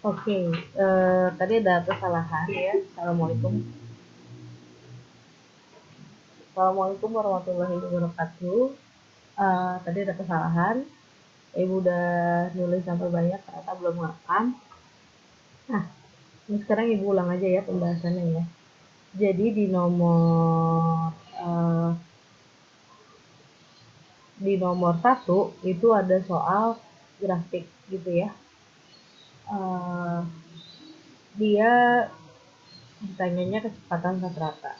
Oke, tadi ada kesalahan ya. Assalamualaikum. Assalamualaikum warahmatullahi wabarakatuh. Tadi ada kesalahan. Ibu udah nulis sampai banyak, ternyata belum ngerekam. Nah, ini sekarang ibu ulang aja ya pembahasannya ya. Jadi eh, di nomor satu itu ada soal grafik gitu ya. Eh, Dia ditanyanya kecepatan rata-rata.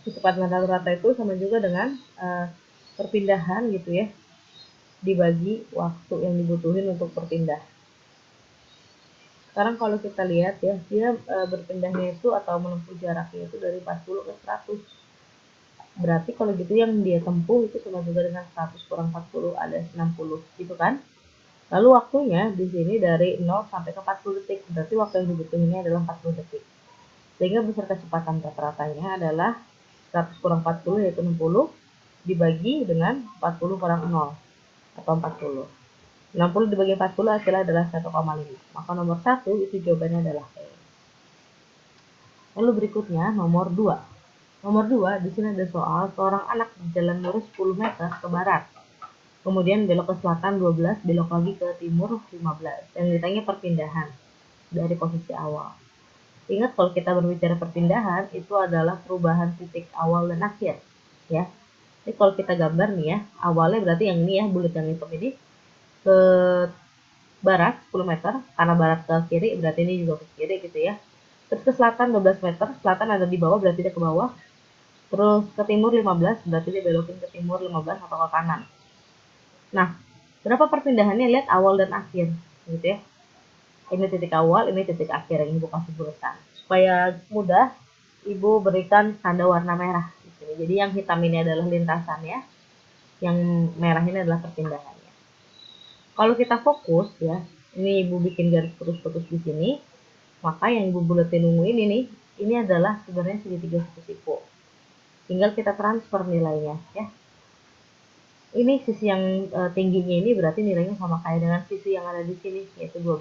Kecepatan rata-rata itu sama juga dengan perpindahan gitu ya, dibagi waktu yang dibutuhin untuk berpindah. Sekarang kalau kita lihat ya, dia berpindahnya itu atau menempuh jaraknya itu dari 40 ke 100. Berarti kalau gitu yang dia tempuh itu sama juga dengan 100 kurang 40 ada 60 gitu kan. Lalu waktunya di sini dari 0 sampai ke 40 detik. Berarti waktu yang dibutuhinnya adalah 40 detik. Sehingga besar kecepatan rata-ratanya adalah 100 kurang 40 yaitu 60 dibagi dengan 40 kurang 0 atau 40. 60 dibagi 40 hasilnya adalah 1,5. Maka nomor 1 itu jawabannya adalah E. Lalu berikutnya nomor 2. Nomor 2 di sini ada soal seorang anak berjalan lurus 10 meter ke barat. Kemudian belok ke selatan 12, belok lagi ke timur 15. Yang ditanya perpindahan dari posisi awal. Ingat kalau kita berbicara perpindahan itu adalah perubahan titik awal dan akhir, ya. Jadi kalau kita gambar nih ya, awalnya berarti yang ini ya, bulat yang hitam ini ke barat 10 meter, karena barat ke kiri berarti ini juga ke kiri gitu ya. Terus ke selatan 12 meter, selatan ada di bawah berarti dia ke bawah. Terus ke timur 15 berarti dia belokin ke timur 15 atau ke kanan. Nah, berapa perpindahannya? Lihat awal dan akhir gitu ya. Ini titik awal, ini titik akhir, yang ibu kasih bulatan. Supaya mudah, ibu berikan tanda warna merah di sini. Jadi yang hitam ini adalah lintasannya, yang merah ini adalah perpindahannya. Kalau kita fokus ya, ini ibu bikin garis putus-putus di sini, maka yang ibu buletin ungu ini nih, ini adalah sebenarnya segitiga satu siku. Tinggal kita transfer nilainya ya. Ini sisi yang tingginya ini berarti nilainya sama kayak dengan sisi yang ada di sini, yaitu 12.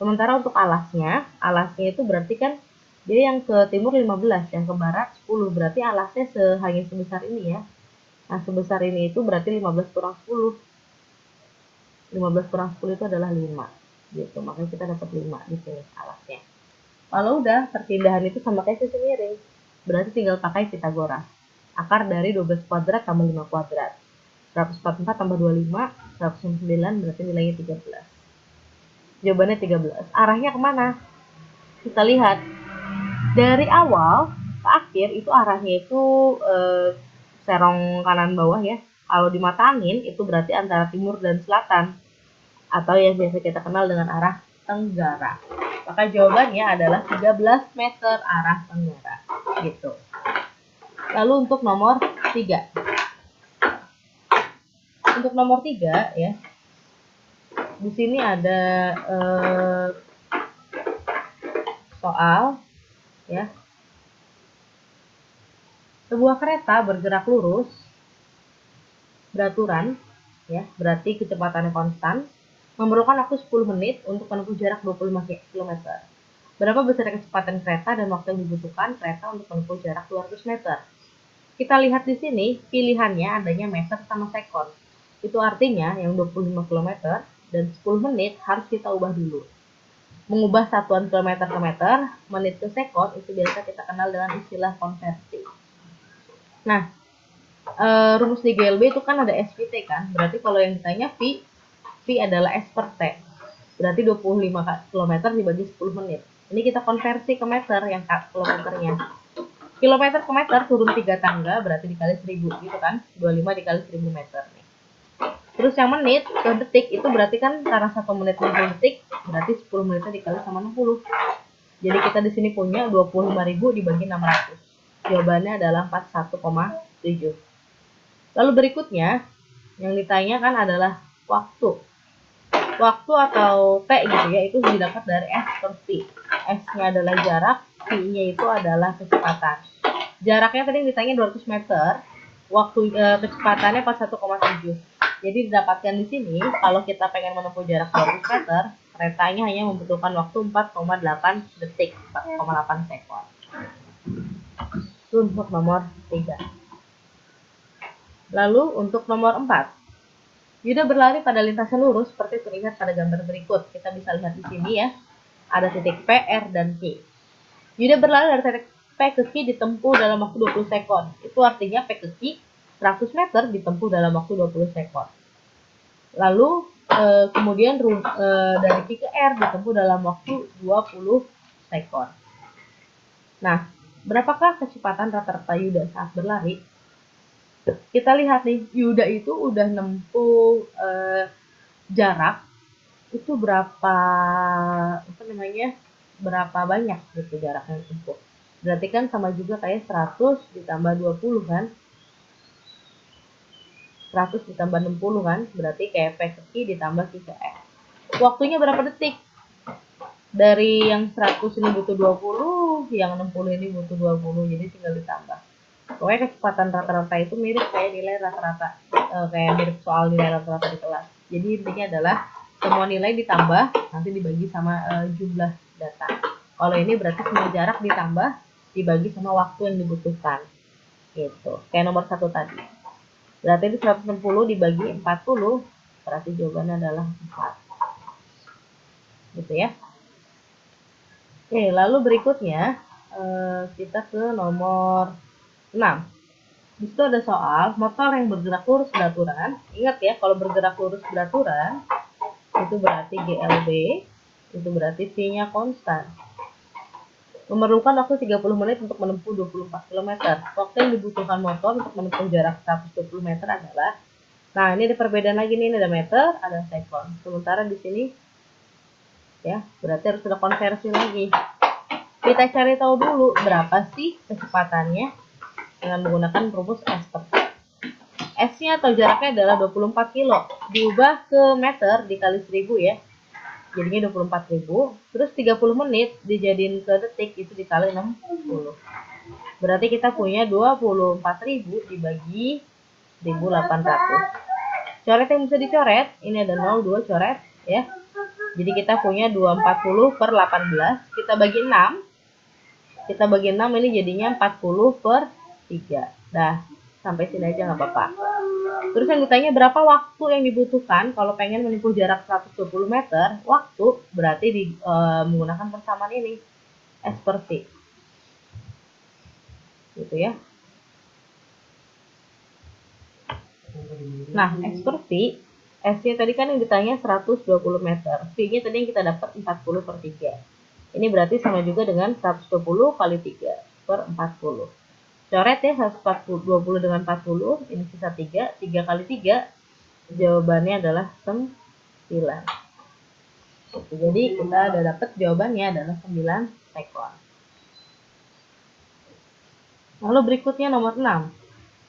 Sementara untuk alasnya itu berarti kan dia yang ke timur 15, yang ke barat 10, berarti alasnya hanya sebesar ini ya. Nah, sebesar ini itu berarti 15 kurang 10. 15 kurang 10 itu adalah 5. Gitu, makanya kita dapat 5 di sini alasnya. Kalau udah perpindahan itu sama kayak sisi miring, berarti tinggal pakai Pitagoras. Akar dari 12 kuadrat tambah 5 kuadrat. 144 tambah 25, 109 berarti nilainya 13. Jawabannya 13. Arahnya kemana? Kita lihat dari awal ke akhir itu arahnya itu serong kanan bawah ya. Kalau di mata angin itu berarti antara timur dan selatan atau yang biasa kita kenal dengan arah tenggara. Maka jawabannya adalah 13 meter arah tenggara gitu. Lalu untuk nomor 3. Untuk nomor 3 ya. Di sini ada soal ya. Sebuah kereta bergerak lurus beraturan ya, berarti kecepatannya konstan, memerlukan waktu 10 menit untuk menempuh jarak 25 km. Berapa besar kecepatan kereta dan waktu yang dibutuhkan kereta untuk menempuh jarak 200 meter? Kita lihat di sini pilihannya adanya meter sama sekon. Itu artinya yang 25 km dan 10 menit harus kita ubah dulu. Mengubah satuan kilometer ke meter, menit ke sekon itu biasa kita kenal dengan istilah konversi. Nah, rumus di GLB itu kan ada SPT kan, berarti kalau yang ditanya V adalah S per T, berarti 25 km dibagi 10 menit. Ini kita konversi ke meter yang kilometernya. Kilometer ke meter turun 3 tangga berarti dikali 1000 gitu kan, 25 dikali 1000 meter nih. Terus yang menit ke detik itu berarti kan karena 1 menit 60 detik, berarti 10 menitnya dikali sama 60. Jadi kita di sini punya 25.000 dibagi 600. Jawabannya adalah 41,7. Lalu berikutnya yang ditanyakan adalah waktu. Waktu atau T gitu ya, itu didapat dari S per T. S-nya adalah jarak, T-nya itu adalah kecepatan. Jaraknya tadi ditanya 200 meter, waktu kecepatannya 41,7. Jadi didapatkan di sini kalau kita pengen menempuh jarak 200 meter, Keretanya hanya membutuhkan waktu 4,8 detik, 4,8 sekon. Itu untuk nomor 3. Lalu untuk nomor 4. Yuda berlari pada lintasan lurus seperti terlihat pada gambar berikut. Kita bisa lihat di sini ya. Ada titik P, R, dan Q. Yuda berlari dari titik P ke Q ditempuh dalam waktu 20 sekon. Itu artinya P ke Q 100 meter ditempuh dalam waktu 20 sekon. Lalu kemudian dari Q ke R ditempuh dalam waktu 20 sekon. Nah, berapakah kecepatan rata-rata Yuda saat berlari? Kita lihat nih, Yuda itu udah nempuh jarak itu berapa berapa banyak gitu jarak yang ditempuh. Berarti kan sama juga kayak 100 ditambah 20 kan. 100 ditambah 60 kan, berarti kayak P ke Q ditambah Q ke R. Waktunya berapa detik? Dari yang 100 ini butuh 20, yang 60 ini butuh 20, jadi tinggal ditambah. Pokoknya kecepatan rata-rata itu mirip kayak nilai rata-rata, kayak mirip soal nilai rata-rata di kelas. Jadi intinya adalah semua nilai ditambah, nanti dibagi sama jumlah data. Kalau ini berarti semua jarak ditambah, dibagi sama waktu yang dibutuhkan. Gitu. Kayak nomor 1 tadi. Berarti itu 160 dibagi 40, berarti jawabannya adalah 4. Gitu ya. Oke, lalu berikutnya kita ke nomor 6. Di situ ada soal motor yang bergerak lurus beraturan. Ingat ya, kalau bergerak lurus beraturan itu berarti GLB, itu berarti V-nya konstan. Memerlukan waktu 30 menit untuk menempuh 24 km. Waktu yang dibutuhkan motor untuk menempuh jarak 120 meter adalah, nah ini ada perbedaan lagi nih, ini ada meter, ada sekon. Sementara di sini ya, berarti harus ada konversi lagi. Kita cari tahu dulu berapa sih kecepatannya dengan menggunakan rumus S per T. S-nya atau jaraknya adalah 24 kilo. Diubah ke meter dikali 1000 ya. Jadinya 24.000. Terus 30 menit dijadiin ke detik itu dikali 60. Berarti kita punya 24.000 dibagi 1.800. Coret yang bisa dicoret, ini ada 02 coret ya. Jadi kita punya 240 per 18. Kita bagi 6. Kita bagi 6 ini jadinya 40 per 3. Dah, sampai sini aja nggak apa-apa. Terus yang ditanya berapa waktu yang dibutuhkan kalau pengen menempuh jarak 120 meter. Waktu berarti menggunakan persamaan ini, S per T. Gitu ya. Nah, S per T, S-nya tadi kan yang ditanya 120 meter. V-nya tadi yang kita dapat 40 per 3. Ini berarti sama juga dengan 120 kali 3 per 40. Coret ya, 120 dengan 40, ini sisa 3, 3 kali 3, jawabannya adalah 9. Jadi kita udah dapat jawabannya adalah 9 sekon. Lalu berikutnya nomor 6.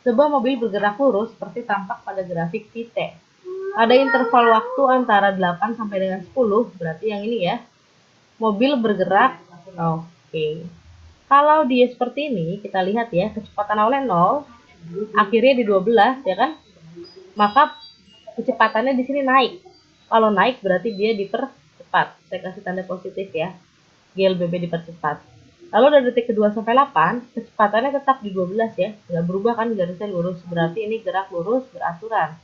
Sebuah mobil bergerak lurus seperti tampak pada grafik T. Ada interval waktu antara 8 sampai dengan 10, berarti yang ini ya. Mobil bergerak, oke. Kalau dia seperti ini, kita lihat ya, kecepatan awalnya 0, akhirnya di 12 ya kan? Maka kecepatannya di sini naik. Kalau naik berarti dia dipercepat. Saya kasih tanda positif ya. GLBB dipercepat. Lalu dari detik kedua sampai 8, kecepatannya tetap di 12 ya. Nggak berubah kan, garisnya lurus. Berarti ini gerak lurus beraturan.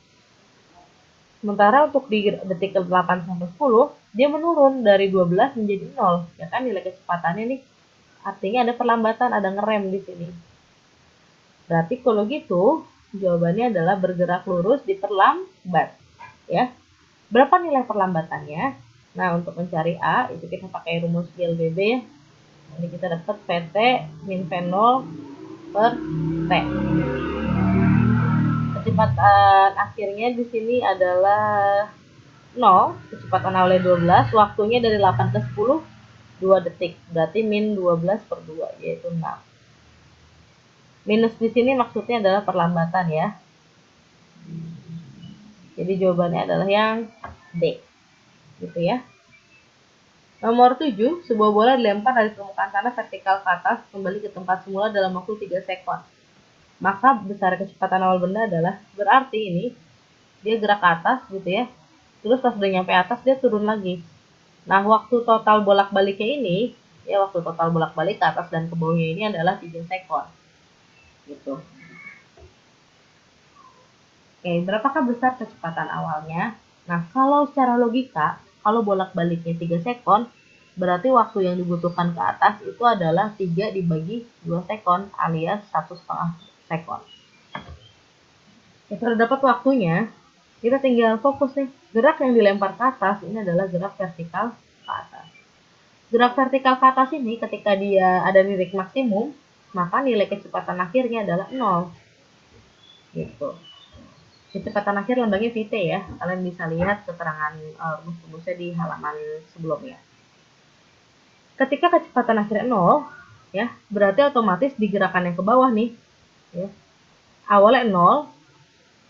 Sementara untuk di detik ke-8 sampai 10, dia menurun dari 12 menjadi 0. Ya kan, nilai kecepatannya nih. Artinya ada perlambatan, ada ngerem di sini. Berarti kalau gitu, jawabannya adalah bergerak lurus diperlambat. Ya. Berapa nilai perlambatannya? Nah, untuk mencari A, itu kita pakai rumus GLBB ya. Jadi kita dapat PT min V0 per T. Kecepatan akhirnya di sini adalah 0, kecepatan awalnya 12, waktunya dari 8 ke 10, 2 detik. Berarti min 12 per 2, yaitu 6. Minus di sini maksudnya adalah perlambatan ya. Jadi jawabannya adalah yang D. Gitu ya. Nomor 7, sebuah bola dilempar dari permukaan tanah vertikal ke atas kembali ke tempat semula dalam waktu 3 sekon. Maka besar kecepatan awal benda adalah, berarti ini dia gerak ke atas gitu ya. Terus pas udah nyampe atas dia turun lagi. Nah, waktu total bolak-baliknya ini, ya waktu total bolak-balik ke atas dan ke bawahnya ini adalah 3 sekon. Gitu. Oke, berapakah besar kecepatan awalnya? Nah, kalau secara logika, kalau bolak-baliknya 3 sekon, berarti waktu yang dibutuhkan ke atas itu adalah 3 dibagi 2 sekon alias 1,5 sekon. Ya, terdapat waktunya, kita tinggal fokus nih. Gerak yang dilempar ke atas ini adalah gerak vertikal ke atas. Gerak vertikal ke atas ini ketika dia ada di titik maksimum, maka nilai kecepatan akhirnya adalah 0. Gitu. Kecepatan akhir lambangnya VT ya. Kalian bisa lihat keterangan rumus-rumusnya di halaman sebelumnya. Ketika kecepatan akhirnya 0, ya, berarti otomatis di gerakan yang ke bawah nih, ya, awalnya 0,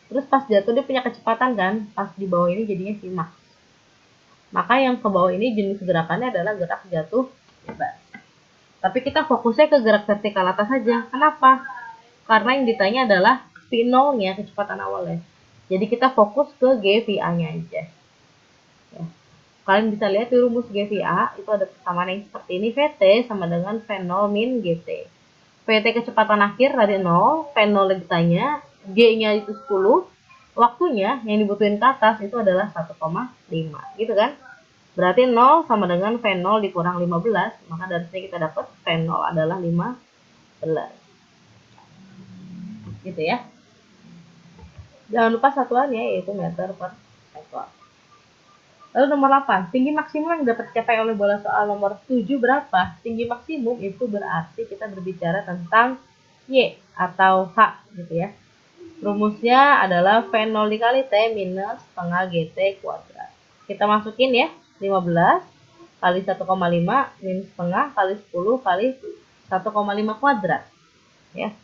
terus pas jatuh dia punya kecepatan kan, pas di bawah ini jadinya Vmax. Maka yang ke bawah ini jenis gerakannya adalah gerak jatuh bebas. Tapi kita fokusnya ke gerak vertikal atas saja. Kenapa? Karena yang ditanya adalah V0-nya, kecepatan awalnya. Jadi kita fokus ke GVA-nya aja. Ya. Kalian bisa lihat di rumus GVA, itu ada persamaan yang seperti ini. VT sama dengan V0 min GT. VT kecepatan akhir dari 0, V0 ditanya, G-nya itu 10, waktunya yang dibutuhin ke atas itu adalah 1,5. Gitu kan? Berarti 0 sama dengan V0 dikurang 15, maka dari sini kita dapat V0 adalah 15. Gitu ya. Jangan lupa satuannya yaitu meter per sekon. Lalu nomor 8, tinggi maksimum yang dapat dicapai oleh bola soal nomor 7 berapa? Tinggi maksimum itu berarti kita berbicara tentang Y atau H gitu ya. Rumusnya adalah V0 dikali T minus setengah GT kuadrat. Kita masukin ya, 15 kali 1,5 minus setengah kali 10 kali 1,5 kuadrat. Ya.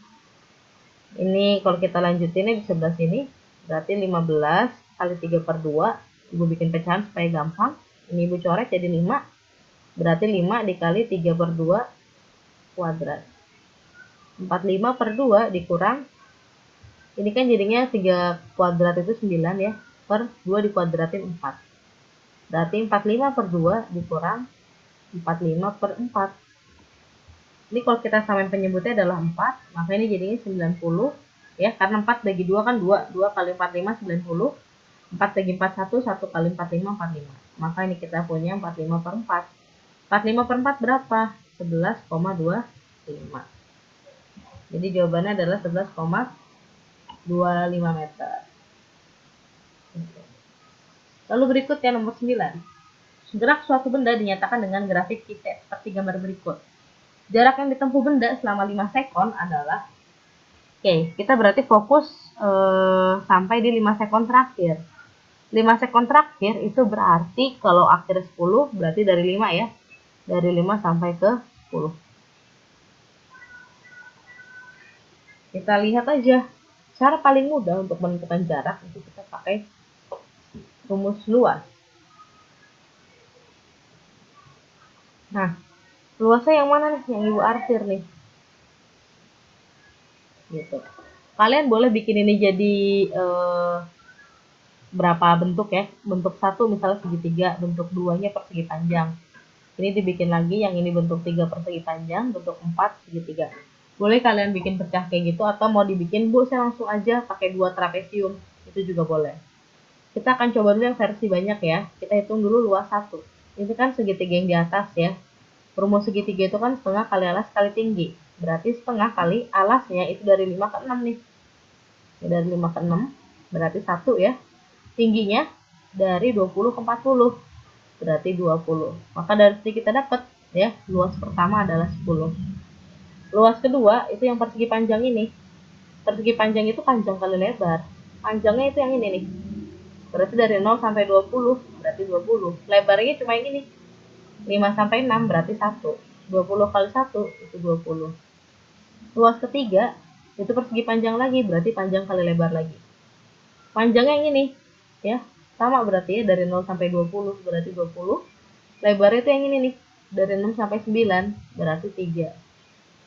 Ini kalau kita lanjutinnya di sebelah sini, berarti 15 kali 3 per 2. Ibu bikin pecahan supaya gampang. Ini ibu coret jadi 5. Berarti 5 dikali 3 per 2 kuadrat. 45 per 2 dikurang. Ini kan jadinya 3 kuadrat itu 9 ya. Per 2 dikuadratin 4. Berarti 45 per 2 dikurang 45 per 4. Ini kalau kita samain penyebutnya adalah 4, maka ini jadinya 90 ya, karena 4 bagi 2 kan 2, 2 kali 45 90, 4 bagi 4 1, 1 kali 45 45. Maka ini kita punya 45 per 4. 45 per 4 berapa? 11,25. Jadi jawabannya adalah 11,25 meter. Lalu berikutnya nomor 9. Gerak suatu benda dinyatakan dengan grafik kita seperti gambar berikut. Jarak yang ditempuh benda selama 5 sekon adalah, oke, kita berarti fokus sampai di 5 sekon terakhir. 5 sekon terakhir itu berarti kalau akhir 10 berarti dari 5 ya. Dari 5 sampai ke 10. Kita lihat aja. Cara paling mudah untuk menentukan jarak itu kita pakai rumus luas. Nah, luasnya yang mana nih? Yang ibu arsir nih. Gitu. Kalian boleh bikin ini jadi berapa bentuk ya. Bentuk 1 misalnya segitiga, bentuk 2-nya persegi panjang. Ini dibikin lagi, yang ini bentuk 3 persegi panjang, bentuk 4 segitiga. Boleh kalian bikin pecah kayak gitu, atau mau dibikin, Bu, saya langsung aja pakai 2 trapesium. Itu juga boleh. Kita akan coba dulu yang versi banyak ya. Kita hitung dulu luas 1. Ini kan segitiga yang di atas ya. Rumus segitiga itu kan setengah kali alas kali tinggi. Berarti setengah kali alasnya itu dari 5 ke 6 nih. Ini dari 5 ke 6, berarti 1 ya. Tingginya dari 20 ke 40. Berarti 20. Maka dari sini kita dapat ya, luas pertama adalah 10. Luas kedua itu yang persegi panjang ini. Persegi panjang itu panjang kali lebar. Panjangnya itu yang ini nih. Berarti dari 0 sampai 20, berarti 20. Lebarnya cuma yang ini. 5 sampai 6 berarti 1. 20 kali 1 itu 20. Luas ketiga itu persegi panjang lagi, berarti panjang kali lebar lagi. Panjangnya yang ini ya, sama berarti ya, dari 0 sampai 20 berarti 20. Lebarnya itu yang ini nih, dari 6 sampai 9 berarti 3.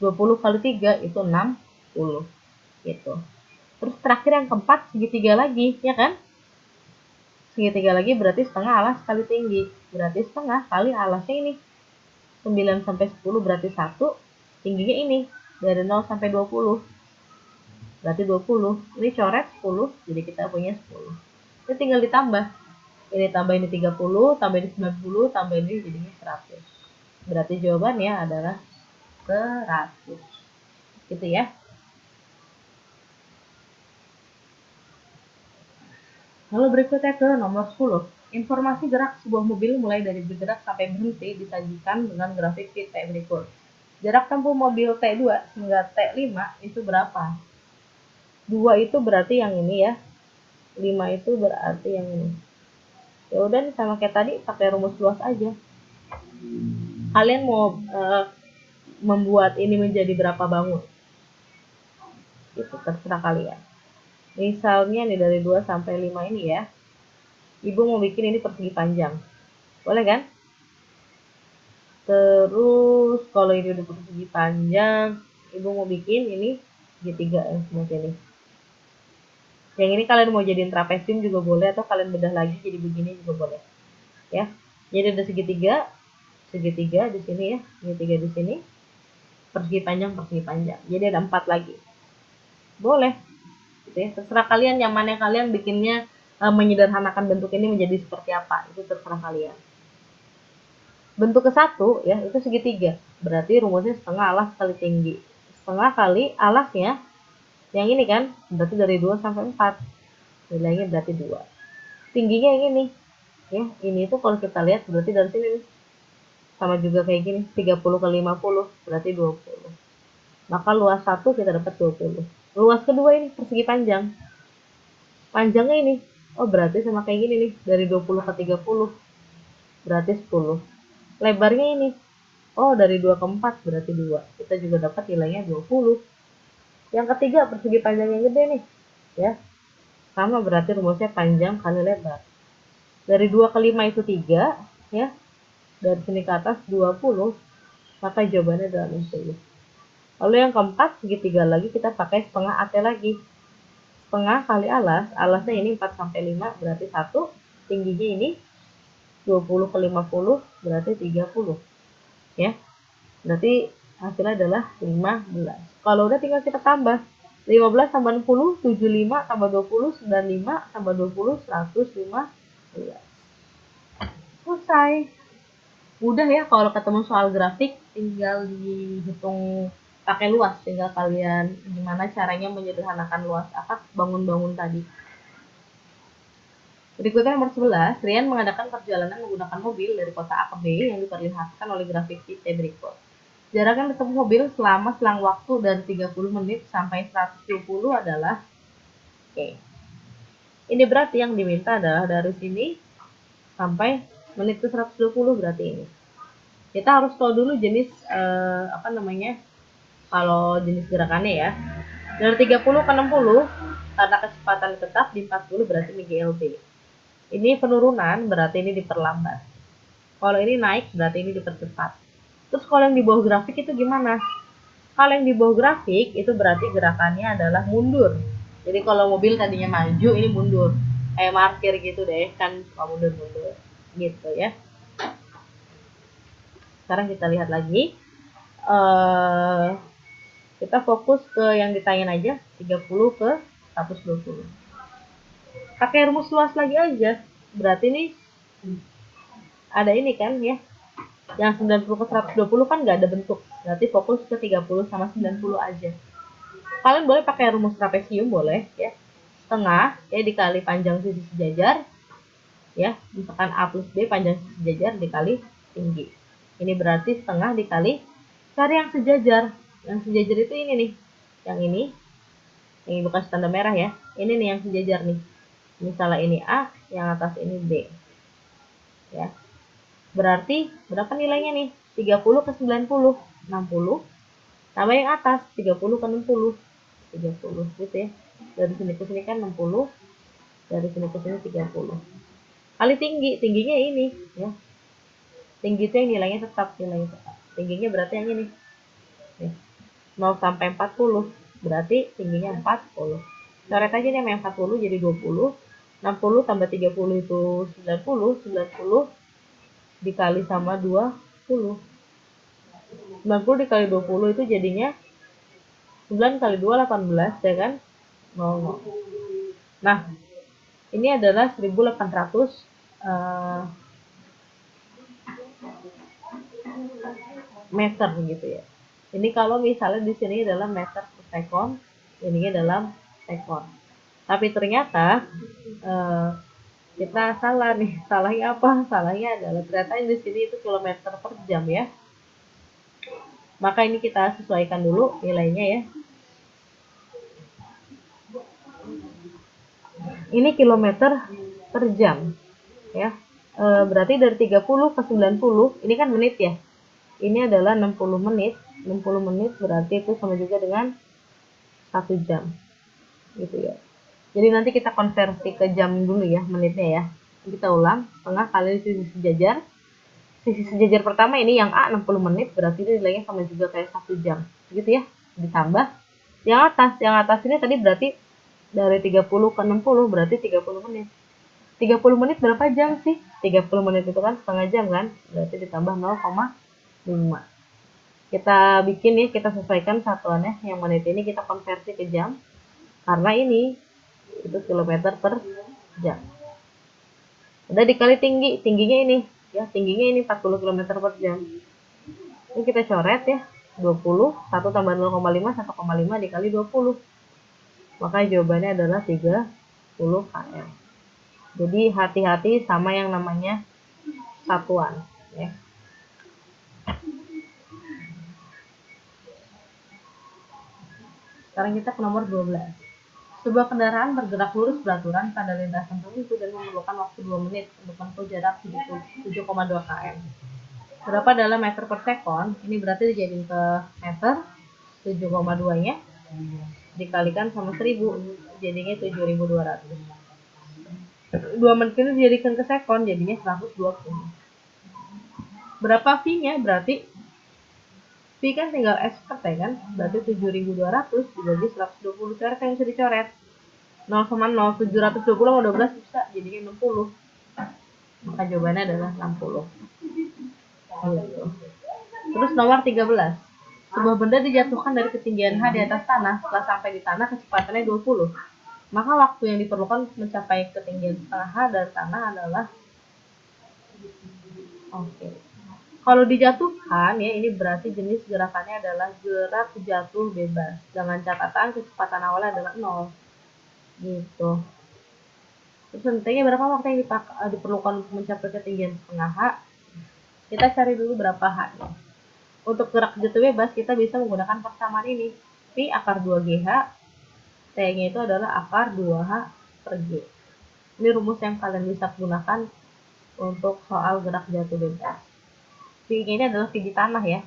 20 kali 3 itu 60 gitu. Terus terakhir yang keempat segitiga lagi ya kan. Segitiga lagi berarti setengah alas kali tinggi. Berarti setengah kali alasnya ini. 9 sampai 10 berarti 1. Tingginya ini. Dari 0 sampai 20. Berarti 20. Ini coret 10. Jadi kita punya 10. Ini tinggal ditambah. Ini tambah ini 30. Tambah ini 90. Tambah ini jadinya 100. Berarti jawabannya adalah 100. Gitu ya. Lalu berikutnya ke nomor 10. Informasi gerak sebuah mobil mulai dari bergerak sampai berhenti disajikan dengan grafik T berikut. Jarak tempuh mobil T2 hingga T5 itu berapa? 2 itu berarti yang ini ya. 5 itu berarti yang ini. Ya udah nih sama kayak tadi pakai rumus luas aja. Kalian mau membuat ini menjadi berapa bangun? Itu terserah kalian. Misalnya nih dari 2 sampai 5 ini ya. Ibu mau bikin ini persegi panjang. Boleh kan? Terus kalau ini udah persegi panjang, ibu mau bikin ini segitiga yang seperti ini. Yang ini kalian mau jadiin trapesium juga boleh, atau kalian bedah lagi jadi begini juga boleh. Ya. Jadi ada segitiga di sini ya, segitiga di sini, persegi panjang. Jadi ada 4 lagi. Boleh. Gitu ya. Terserah kalian yang mana kalian bikinnya menyederhanakan bentuk ini menjadi seperti apa. Itu terserah kalian. Bentuk ke-1 ya, itu segitiga. Berarti rumusnya setengah alas kali tinggi. Setengah kali alasnya yang ini kan, berarti dari 2 sampai 4. Nilainya berarti 2. Tingginya yang ini. Ya, ini tuh kalau kita lihat berarti dari sini nih. Sama juga kayak gini, 30 ke 50 berarti 20. Maka luas 1 kita dapat 20. Luas kedua ini persegi panjang. Panjangnya ini. Oh, berarti sama kayak gini nih, dari 20 ke 30 berarti 10. Lebarnya ini. Oh, dari 2 ke 4 berarti 2. Kita juga dapat nilainya 20. Yang ketiga persegi panjang yang gede nih. Ya. Sama berarti rumusnya panjang kali lebar. Dari 2 ke 5 itu 3, ya. Dari sini ke atas 20, maka jawabannya adalah 60. Lalu yang keempat, segitiga lagi kita pakai setengah AT lagi. Setengah kali alas, alasnya ini 4 sampai 5 berarti 1, tingginya ini 20 ke 50 berarti 30. Ya. Berarti hasilnya adalah 15. Kalau udah tinggal kita tambah. 15 tambah 60, 75 tambah 20, 95 tambah 20, 115. Selesai. Mudah ya kalau ketemu soal grafik, tinggal dihitung pakai luas. Tinggal kalian gimana caranya menyederhanakan luas akar bangun-bangun tadi. Berikutnya nomor 11, Rian mengadakan perjalanan menggunakan mobil dari kota A ke B yang diperlihatkan oleh grafik T berikut. Jarak yang ditempuh mobil selama selang waktu dari 30 menit sampai 120 adalah oke. Ini berarti yang diminta adalah dari sini sampai menit ke 120 berarti ini. Kita harus tahu dulu jenis kalau jenis gerakannya ya. Dari 30 ke 60 karena kecepatan tetap di 40 berarti MGLB. Ini penurunan berarti ini diperlambat. Kalau ini naik berarti ini dipercepat. Terus kalau yang di bawah grafik itu gimana? Kalau yang di bawah grafik itu berarti gerakannya adalah mundur. Jadi kalau mobil tadinya maju, ini mundur. Kayak markir gitu deh, kan suka mundur-mundur. Gitu ya. Sekarang kita lihat lagi. Kita fokus ke yang ditanyain aja, 30 ke 120. Pakai rumus luas lagi aja. Berarti nih ada ini kan ya. Yang 90 ke 120 kan nggak ada bentuk. Berarti fokus ke 30 sama 90 aja. Kalian boleh pakai rumus trapesium, boleh ya. Setengah ya dikali panjang sisi sejajar. Ya, misalkan A plus B panjang sisi sejajar dikali tinggi. Ini berarti setengah dikali cari yang sejajar. Yang sejajar itu ini nih. Yang ini bukan tanda merah ya. Ini nih yang sejajar nih. Misalnya ini A, yang atas ini B. Ya. Berarti berapa nilainya nih? 30 ke 90, 60. Tambah yang atas 30 ke 60, 30 gitu ya. Dari sini ke sini kan 60, dari sini ke sini 30. Kali tingginya ini ya. Tinggi itu yang nilainya tetap. Tingginya berarti yang ini. Nih. 0 sampai 40 berarti tingginya 40. Coret aja nih yang 40 jadi 20. 60 tambah 30 itu 90. 90 dikali sama 20. 90 dikali 20 itu jadinya 9 kali 2 18 ya kan? 00. Nah, ini adalah 1800 meter gitu ya. Ini kalau misalnya di sini adalah meter per sekon, ini dalam sekon. Tapi ternyata kita salah nih. Salahnya apa? Salahnya adalah ternyata di sini itu kilometer per jam ya. Maka ini kita sesuaikan dulu nilainya ya. Ini kilometer per jam ya. Berarti dari 30 ke 90 ini kan menit ya. Ini adalah 60 menit. 60 menit berarti itu sama juga dengan 1 jam. Gitu ya. Jadi nanti kita konversi ke jam dulu ya, menitnya ya. Kita ulang, setengah kali sisi sejajar. Sisi sejajar pertama ini yang A 60 menit, berarti itu nilainya sama juga kayak 1 jam. Gitu ya. Ditambah yang atas ini tadi berarti dari 30 ke 60 berarti 30 menit. 30 menit berapa jam sih? 30 menit itu kan setengah jam kan? Berarti ditambah 0,5. Kita bikin ya, kita sesuaikan satuannya. Yang menit ini kita konversi ke jam. Karena ini itu kilometer per jam. Udah dikali tingginya ini ya, tingginya ini 40 km per jam. Ini kita coret ya, 20, 1 tambah 0,5, 1,5 dikali 20. Maka jawabannya adalah 30 km. Jadi hati-hati sama yang namanya satuan ya. Sekarang kita ke nomor 12. Sebuah kendaraan bergerak lurus beraturan pada lintasan tertentu dan memerlukan waktu 2 menit untuk menempuh jarak 7,2 km. Berapa dalam meter per sekon? Ini berarti dijadiin ke meter, 7,2-nya dikalikan sama 1000, jadinya 7200. 2 menit itu dijadikan ke sekon, jadinya 120. Berapa V-nya? Berarti V kan tinggal expert ya kan? Berarti 7200 dibagi 120. Coret yang bisa dicoret. 0,0 720 sama 12 bisa jadinya 60. Maka jawabannya adalah 60. Gitu. Terus nomor 13. Sebuah benda dijatuhkan dari ketinggian H di atas tanah. Setelah sampai di tanah kecepatannya 20. Maka waktu yang diperlukan mencapai ketinggian setengah H dari tanah adalah Kalau dijatuhkan ya, ini berarti jenis gerakannya adalah gerak jatuh bebas. Dengan catatan kecepatan awalnya adalah 0. Gitu. Terus nantinya berapa waktu yang diperlukan untuk mencapai ketinggian setengah H? Kita cari dulu berapa H-nya. Untuk gerak jatuh bebas kita bisa menggunakan persamaan ini. Pi akar 2GH, T-nya itu adalah akar 2H per G. Ini rumus yang kalian bisa gunakan untuk soal gerak jatuh bebas. V-nya ini adalah V di tanah ya.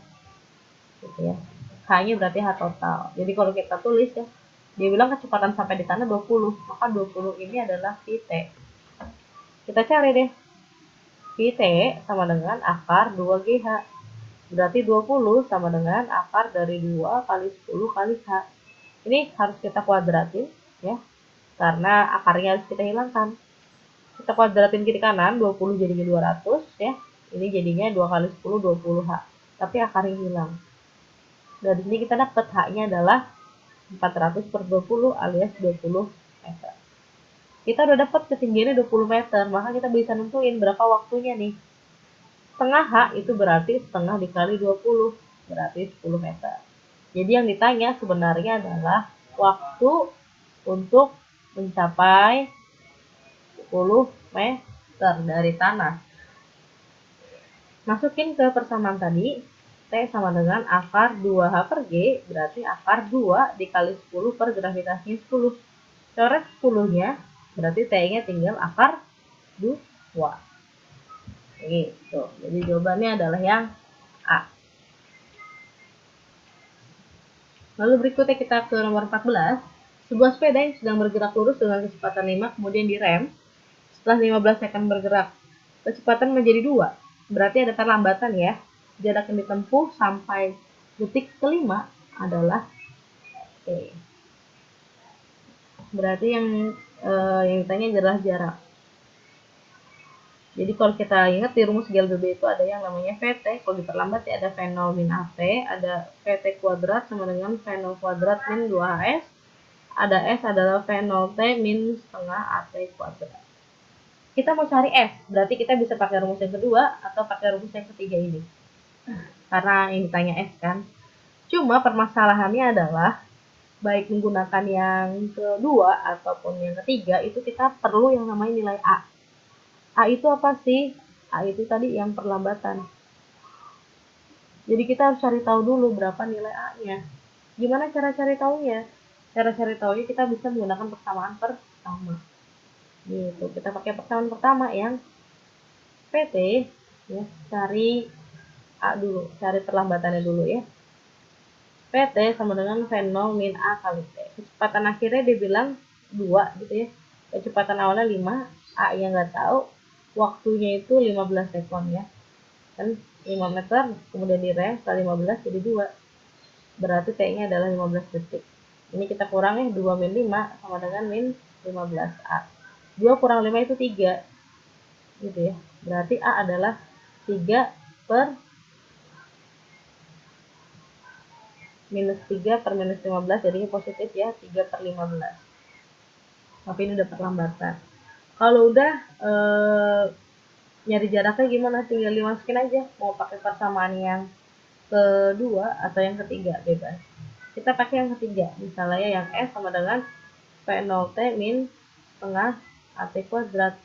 Gitu ya. H-nya berarti H total. Jadi kalau kita tulis ya, dia bilang kecepatan sampai di tanah 20, maka 20 ini adalah VT. Kita cari deh. VT sama dengan akar 2GH. Berarti 20 sama dengan akar dari 2 kali 10 kali H. Ini harus kita kuadratin ya. Karena akarnya harus kita hilangkan. Kita kuadratin kiri kanan, 20 jadinya 200 ya. Ini jadinya 2 kali 10 20H. Tapi akarnya hilang. Dari sini kita dapat H-nya adalah 400 per 20 alias 20 meter. Kita udah dapat ketinggiannya 20 meter, maka kita bisa nentuin berapa waktunya nih. Setengah H itu berarti setengah dikali 20, berarti 10 meter. Jadi yang ditanya sebenarnya adalah waktu untuk mencapai 10 meter dari tanah. Masukin ke persamaan tadi, T sama dengan akar 2H per G, berarti akar 2 dikali 10 per gravitasinya 10. Coret 10-nya, berarti T-nya tinggal akar 2. Gitu. Jadi jawabannya adalah yang A. Lalu berikutnya kita ke nomor 14. Sebuah sepeda yang sedang bergerak lurus dengan kecepatan 5 kemudian direm. Setelah 15 second bergerak, kecepatan menjadi 2. Berarti ada perlambatan ya. Jarak yang ditempuh sampai detik kelima adalah Berarti yang ditanya adalah jarak. Jadi kalau kita ingat di rumus GLBB itu ada yang namanya VT, kalau diperlambat ya ada V0 min AT, ada VT kuadrat sama dengan V0 kuadrat min 2HS, ada S adalah V0T min setengah AT kuadrat. Kita mau cari S, berarti kita bisa pakai rumus yang kedua atau pakai rumus yang ketiga ini. Karena yang ditanya S kan. Cuma permasalahannya adalah baik menggunakan yang kedua ataupun yang ketiga itu kita perlu yang namanya nilai A. A itu apa sih? A itu tadi yang perlambatan. Jadi kita harus cari tahu dulu berapa nilai A-nya. Gimana cara cari tahunya? Cara cari tahunya kita bisa menggunakan persamaan pertama. Gitu. Kita pakai persamaan pertama yang PT ya, cari A dulu, cari perlambatannya dulu ya. PT sama dengan V0 min A kali T. Kecepatan akhirnya dia bilang 2 gitu ya. Kecepatan awalnya 5, A yang nggak tahu, waktunya itu 15 sekon ya. Kan 5 meter, kemudian direm kali 15 jadi 2. Berarti T-nya adalah 15 detik. Ini kita kurang ya, 2 min 5 sama dengan min 15 A. 2 kurang 5 itu 3. Gitu ya. Berarti A adalah 3 per minus 3 per minus 15, jadinya positif ya, 3 per 15. Tapi ini udah perlambatan. Kalau udah nyari jaraknya gimana, tinggal dimasukin aja, mau pakai persamaan yang kedua atau yang ketiga bebas. Kita pakai yang ketiga, misalnya yang S sama dengan V0T min setengah AT kuadrat.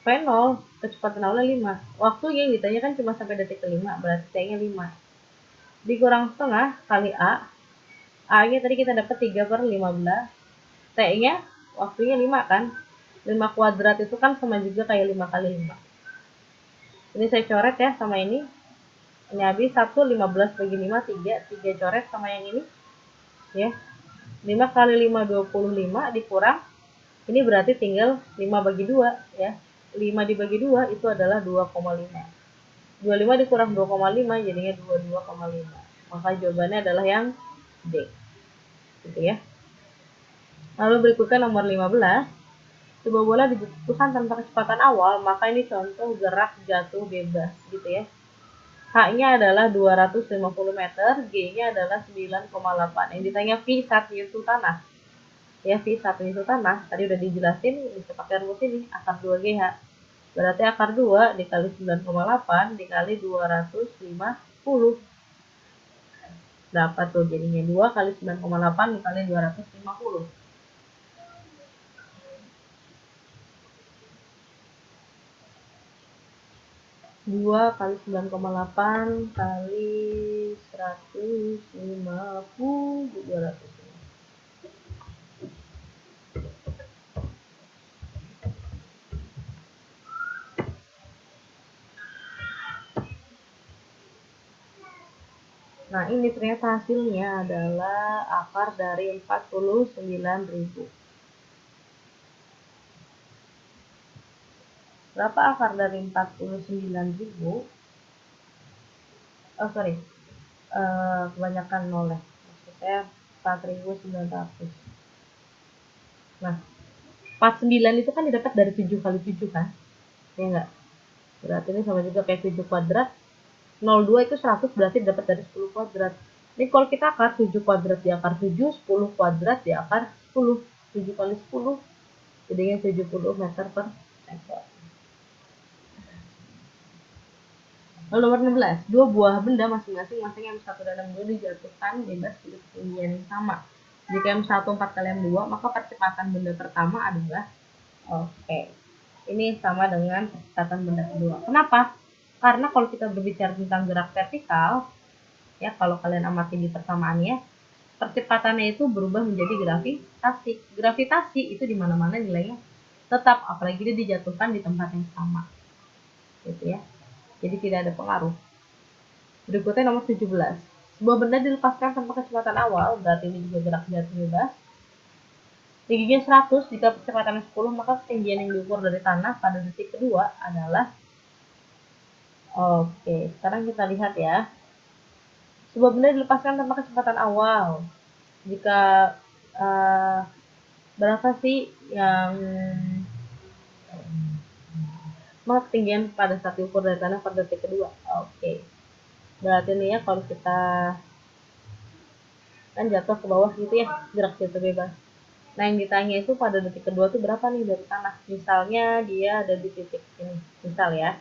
V0 kecepatan awalnya 5, waktunya yang ditanya kan cuma sampai detik kelima, berarti T-nya 5 dikurang setengah kali A nya tadi kita dapat 3 per 15, T nya waktunya 5 kan, 5 kuadrat itu kan sama juga kayak 5 kali 5. Ini saya coret ya sama ini habis 1, 15 bagi 5, 3 coret sama yang ini ya, 5 kali 5 25 dikurang, ini berarti tinggal 5 bagi 2 ya, 5 dibagi 2 itu adalah 2,5, 25 dikurang 2,5 jadinya 22,5, maka jawabannya adalah yang D gitu ya. Lalu berikutnya nomor 15, sebuah bola dijatuhkan tanpa kecepatan awal, maka ini contoh gerak jatuh bebas gitu ya. H-nya adalah 250 meter, G-nya adalah 9,8. Yang ditanya V saat menyentuh tanah. Ya, V saat menyentuh tanah, tadi udah dijelasin, bisa pakai rumus ini, akar 2GH. Berarti akar 2 dikali 9,8 dikali 250. Berapa tuh jadinya? 2 kali 9,8 dikali 250. 2 kali 9,8 kali 150 200. Nah, ini ternyata hasilnya adalah akar dari 49.000. Berapa akar dari 49.000? Oh, sorry. Kebanyakan nol ya. Maksudnya 4.900. Nah, 49 itu kan didapat dari 7 kali 7 kan? Ya enggak? Berarti ini sama juga kayak 7 kuadrat. 02 itu 100, berarti dapat dari 10 kuadrat. Ini kalau kita akar 7 kuadrat di akar 7, 10 kuadrat di akar 10. 7 kali 10 jadinya 70 meter per sekon. Lalu nomor 16, dua buah benda masing-masing M1 dan M2 dijatuhkan bebas di ketinggian yang sama. Jika M1 4 kali M2, maka percepatan benda pertama adalah ini sama dengan percepatan benda kedua. Kenapa? Karena kalau kita berbicara tentang gerak vertikal, ya kalau kalian amati di persamaannya, percepatannya itu berubah menjadi gravitasi. Gravitasi itu di mana-mana nilainya tetap, apalagi dia dijatuhkan di tempat yang sama. Gitu ya. Jadi tidak ada pengaruh. Berikutnya nomor 17. Sebuah benda dilepaskan tanpa kecepatan awal, berarti ini juga gerak jatuh bebas. Tingginya 100, jika kecepatannya 10, maka ketinggian yang diukur dari tanah pada detik kedua adalah sekarang kita lihat ya. Sebuah benda dilepaskan tanpa kecepatan awal. Jika Berapa sih yang ketinggian pada saat diukur dari tanah pada detik kedua? Oke. Berarti nih ya, kalau kita kan jatuh ke bawah gitu ya, gerak jatuh bebas. Nah, yang ditanya itu pada detik kedua tuh berapa nih dari tanah? Misalnya dia ada di titik ini. Misal ya.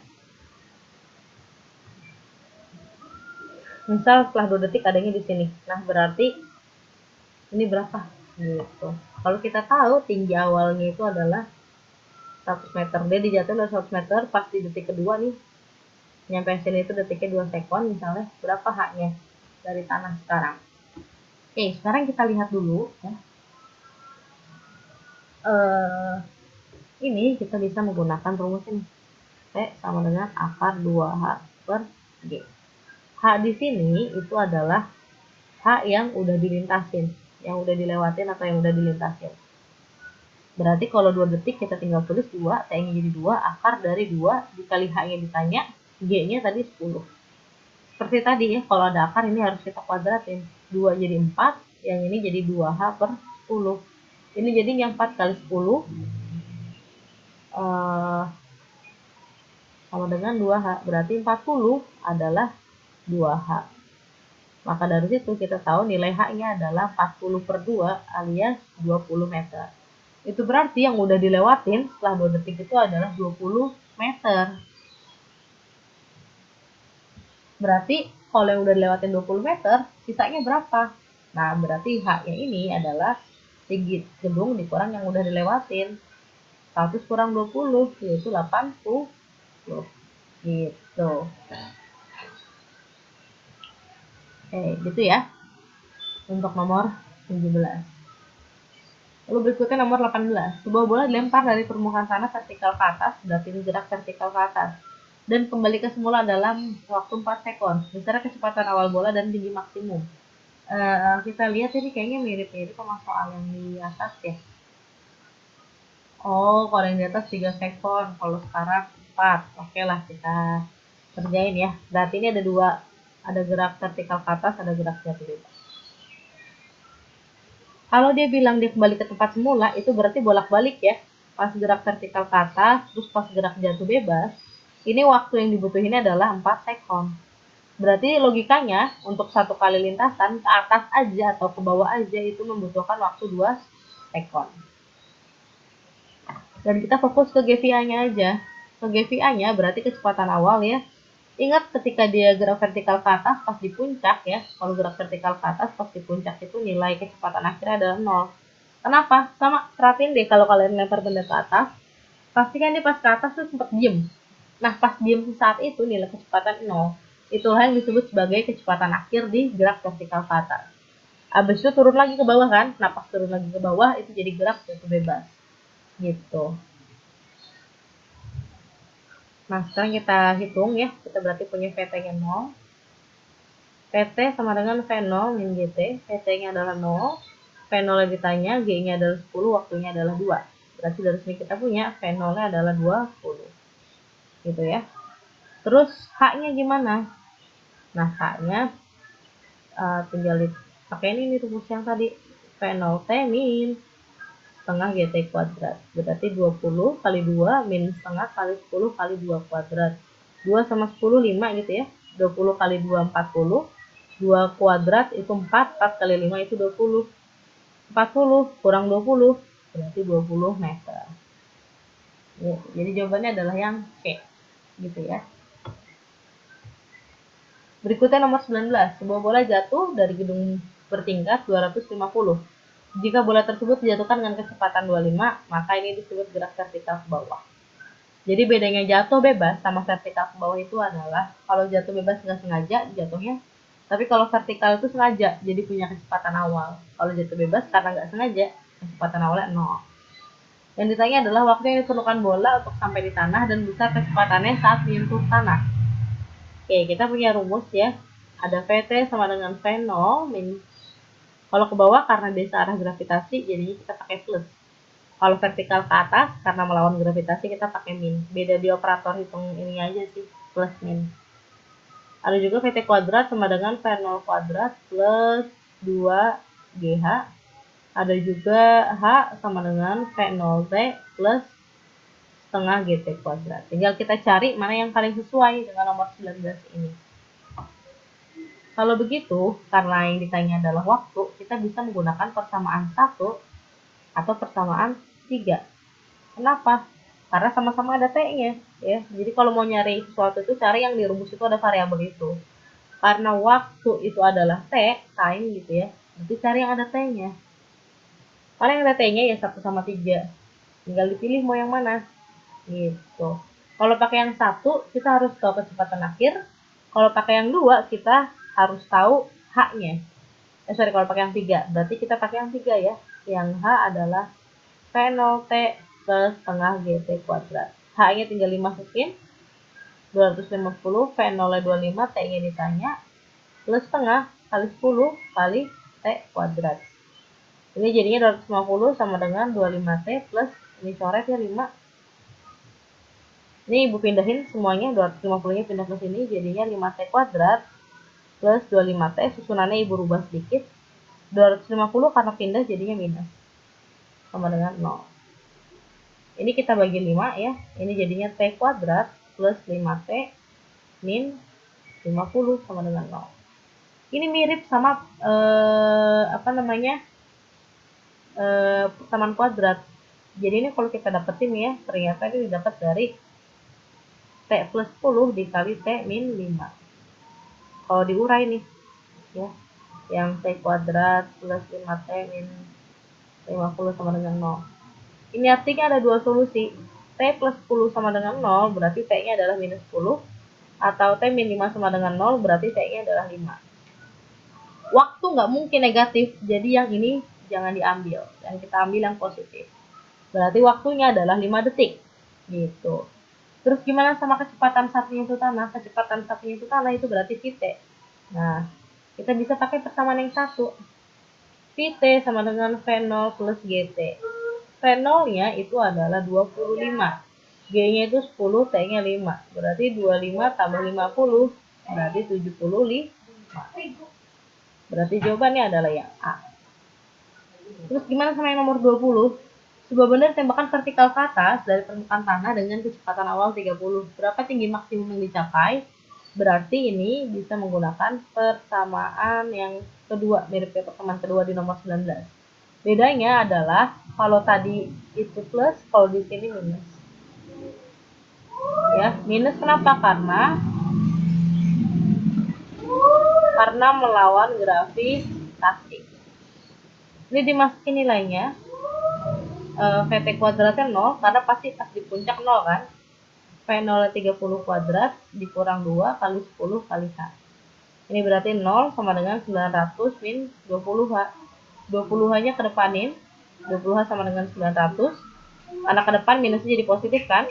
Misal setelah 2 detik adanya di sini. Nah, berarti ini berapa? Gitu. Kalau kita tahu tinggi awalnya itu adalah 100 meter. Dia dijatuhin dari 100 meter, pas di detik kedua nih, nyampe sini itu detiknya 2 sekon misalnya. Berapa haknya dari tanah sekarang? Oke, sekarang kita lihat dulu ya. Ini kita bisa menggunakan rumus ini. P sama dengan akar 2H per G. H di sini itu adalah H yang udah dilintasin, yang udah dilewatin atau yang udah dilintasin. Berarti kalau 2 detik kita tinggal tulis 2, T-nya jadi 2, akar dari 2 dikali H-nya ditanya, G-nya tadi 10. Seperti tadi ya, kalau ada akar ini harus kita kuadratin. 2 jadi 4, yang ini jadi 2H per 10. Ini jadinya 4 kali 10 sama dengan 2H. Berarti 40 adalah 2H. Maka dari situ kita tahu nilai H-nya adalah 40 per 2 alias 20 meter. Itu berarti yang udah dilewatin setelah 2 detik itu adalah 20 meter. Berarti kalau yang udah dilewatin 20 meter, sisanya berapa? Nah, berarti H-nya ini adalah tinggi gedung dikurang yang udah dilewatin. 100 kurang 20, yaitu 80. Gitu. Gitu ya. Untuk nomor 17. Lalu berikutnya nomor 18. Sebuah bola dilempar dari permukaan tanah vertikal ke atas, berarti gerak vertikal ke atas, dan kembali ke semula dalam waktu 4 sekon. Beserta kecepatan awal bola dan tinggi maksimum. Kita lihat ini kayaknya mirip-mirip sama soal yang di atas ya. Oh, kalau yang di atas 3 sekon, kalau sekarang 4. Oke lah, kita kerjain ya. Berarti ini ada 2. Ada gerak vertikal ke atas, ada gerak jatuh bebas. Kalau dia bilang dia kembali ke tempat semula, itu berarti bolak-balik ya. Pas gerak vertikal ke atas, terus pas gerak jatuh bebas, ini waktu yang dibutuhin adalah 4 sekon. Berarti logikanya, untuk satu kali lintasan, ke atas aja atau ke bawah aja itu membutuhkan waktu 2 sekon. Dan kita fokus ke GVA-nya aja. Ke GVA-nya berarti kecepatan awal ya. Ingat ketika dia gerak vertikal ke atas pas di puncak ya, kalau gerak vertikal ke atas pas di puncak itu nilai kecepatan akhirnya adalah 0. Kenapa? Sama, perhatiin deh kalau kalian lempar benda ke atas, pastikan dia pas ke atas tuh sempat diem. Nah, pas diem saat itu nilai kecepatan 0. Itulah yang disebut sebagai kecepatan akhir di gerak vertikal ke atas. Abis itu turun lagi ke bawah kan? Nah, pas turun lagi ke bawah itu jadi gerak jatuh bebas. Gitu. Nah, sekarang kita hitung ya. Kita berarti punya VT-nya 0. PT sama dengan V0 min GT. PT-nya adalah 0. V0 yang ditanya, G-nya adalah 10, waktunya adalah 2. Berarti dari sini kita punya V0-nya adalah 20. Gitu ya. Terus H-nya gimana? Nah, H-nya tinggal pakai ini rumus yang tadi. V0T min setengah GT kuadrat. Berarti 20 kali 2 min setengah kali 10 kali 2 kuadrat. 2 sama 10, 5 gitu ya. 20 kali 2, 40. 2 kuadrat itu 4, 4 kali 5 itu 20. 40 kurang 20, berarti 20 meter. Ya, jadi jawabannya adalah yang C. Gitu ya. Berikutnya nomor 19. Sebuah bola jatuh dari gedung bertingkat 250. Jika bola tersebut dijatuhkan dengan kecepatan 25, maka ini disebut gerak vertikal ke bawah. Jadi bedanya jatuh bebas sama vertikal ke bawah itu adalah kalau jatuh bebas nggak sengaja jatuhnya, tapi kalau vertikal itu sengaja, jadi punya kecepatan awal. Kalau jatuh bebas karena nggak sengaja, kecepatan awalnya 0. Yang ditanya adalah waktu yang diperlukan bola untuk sampai di tanah dan besar kecepatannya saat menyentuh tanah. Oke, kita punya rumus ya. Ada VT sama dengan V0 min. Kalau ke bawah karena biasa arah gravitasi, jadinya kita pakai plus. Kalau vertikal ke atas, karena melawan gravitasi kita pakai min. Beda di operator hitung ini aja sih, plus min. Ada juga VT kuadrat sama dengan V0 kuadrat plus 2GH Ada juga H sama dengan V0T plus setengah GT kuadrat. Tinggal kita cari mana yang paling sesuai dengan nomor 19 ini. Kalau begitu, karena yang ditanya adalah waktu, kita bisa menggunakan persamaan 1 atau persamaan 3. Kenapa? Karena sama-sama ada T-nya. Ya. Jadi kalau mau nyari sesuatu itu, cari yang di rumus itu ada variabel itu. Karena waktu itu adalah T, time gitu ya. Nanti cari yang ada T-nya. Mana yang ada T-nya ya 1 sama 3. Tinggal dipilih mau yang mana. Gitu. Kalau pakai yang 1, kita harus tahu kecepatan akhir. Kalau pakai yang 2, kita harus tahu H-nya. Kalau pakai yang 3, berarti kita pakai yang 3 ya. Yang H adalah V0T plus setengah GT kuadrat. H-nya tinggal dimasukin. 250, V0-nya 25, T-nya ditanya. Plus setengah kali 10 kali T kuadrat. Ini jadinya 250 sama dengan 25T plus, ini coret ya 5. Ini ibu pindahin semuanya, 250-nya pindah ke sini, jadinya 5T kuadrat plus 25T, susunannya ibu rubah sedikit. 250 karena pindah jadinya minus. Sama dengan 0. Ini kita bagi 5 ya, ini jadinya T kuadrat plus 5T min 50 sama dengan 0. Ini mirip sama persamaan kuadrat. Jadi ini kalau kita dapetin ya, ternyata ini didapat dari T plus 10 dikali T min 5. Kalau diurai nih, ya, yang T kuadrat plus 5T min 50 sama dengan 0. Ini artinya ada dua solusi. T plus 10 sama dengan 0, berarti T-nya adalah minus 10. Atau T min 5 sama dengan 0, berarti T-nya adalah 5. Waktu nggak mungkin negatif, jadi yang ini jangan diambil. Yang kita ambil yang positif. Berarti waktunya adalah 5 detik. Gitu. Terus gimana sama kecepatan satunya itu tanah? Kecepatan satunya itu tanah itu berarti Vt. Nah, kita bisa pakai persamaan yang satu. Vt sama dengan V0 plus Gt. V0-nya itu adalah 25. G-nya itu 10, T-nya 5. Berarti 25 tambah 50, berarti 75. Berarti jawabannya adalah yang A. Terus gimana sama yang nomor 20? Sebuah benda ditembakkan vertikal ke atas dari permukaan tanah dengan kecepatan awal 30. Berapa tinggi maksimum yang dicapai? Berarti ini bisa menggunakan persamaan yang kedua, mirip kayak persamaan kedua di nomor 19. Bedanya adalah kalau tadi itu plus, kalau di sini minus. Ya, minus kenapa? Karena melawan gravitasi. Ini dimasukin nilainya. Vt kuadratnya 0 karena pasti pas di puncak 0 kan. V0 30 kuadrat dikurang 2 kali 10 kali H. Ini berarti 0 sama dengan 900 min 20H. 20H-nya kedepanin. 20H sama dengan 900. Karena ke depan minusnya jadi positif kan.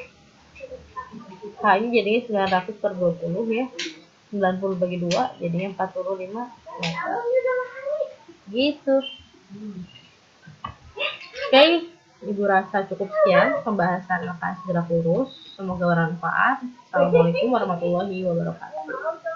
H-nya jadinya 900 per 20 ya. 90 bagi 2 jadinya 45 meter. Gitu. Oke, Ibu rasa cukup sekian pembahasan LKS gerak lurus. Semoga bermanfaat. Assalamualaikum warahmatullahi wabarakatuh.